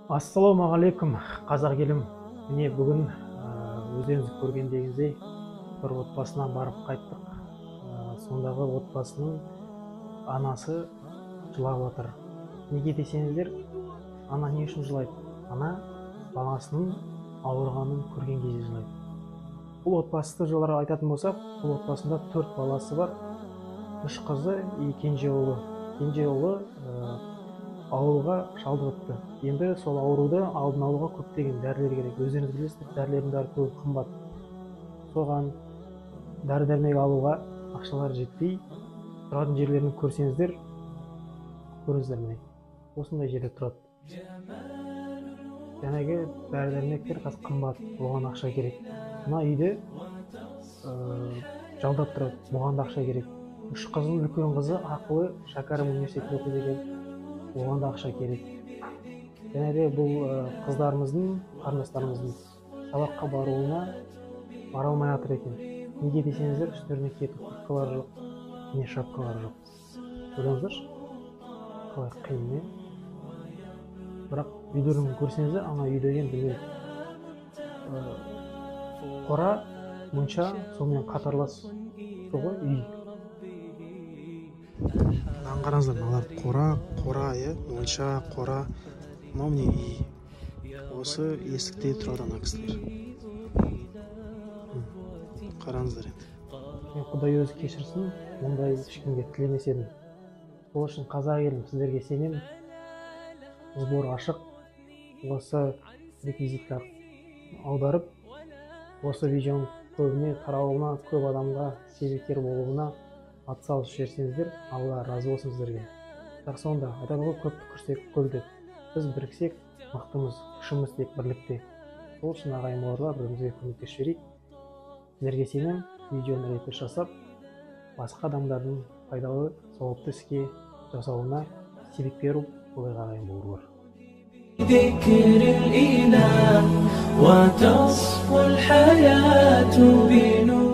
Ассалаумағалейкум, қазақ елім. Міне бүгін өздеріңіз көргендегіңіздей бір отбасына барып қайттық. Сондағы отбасының анасы жылап отыр. Неге десеңіздер, ана не үшін жылайды? Ана баласының ауырғанын көрген кезде жылайды. Бұл отбасы жайлы айтатын болсақ, бұл отбасында 4 баласы бар. 3 қызы, кенже ұлы. Кенже ұлы ауруға шалдығыпты. Енді сол ауруды алдын алуға көптеген дәрілер керек. Өздеріңіз білесіздер, дәрілердің бәрі көп қымбат. Соған дәрі-дәрмек алуға ақшалар жетпей, тұратын жерлерін көрсеңіздер, көріңіздер міне. Осындай жерде тұрады. Жаңағы дәрі-дәрмектер қазір қымбат, оған ақша керек. Мына үйде жалдап тұрады, оған да ақша керек. 3 қызының үлкен қызы ақылы Шәкәрім университетінде оқиды екен. Оған да ақша керек. Және де бұл қыздарымыздың, қарындастарымыздың сабаққа баруына бара алмай жатыр екен. Неге десеңіздер, үстеріне киетін курткалар жоқ, не шапкалар жоқ. Ойлаңыздаршы, қалай қиын, не? Бірақ үйлерін көрсеңіздер, ана үйде енді қора, мұнша, сонымен қатарлас ғой үй. Қараңыздар, мыналар қора, монша, қора, мынау міне үй. Осы есікте тұрады ана кісілер. Қараңыздар енді. Құдай өзі кешірсін, мұндай ешкімге тілемес едім. Сол үшін қазақ елім, сіздерге сенемін. Сбор ашық. Осы реквизитқа аударып, осы видеоның көбіне тарауына, көп адамға себепкер болуына атсалысып жіберсеңіздер, Алла разы болсын сіздерге. Жақсы, онда айтады ғой, көпті көрсек көл деп. Біз біріксек, мықтымыз, күшіміз тек бірлікте. Сол үшін ағайын бауырлар, бірімізге көмектесіп жіберейік. Сіздерге сенемін, видеоны репост жасап, басқа адамдардың пайдалы, сауапты іске жасауына себеп беру, олай ағайын бауырлар. ذكر الإله وتصفو الحياة بنور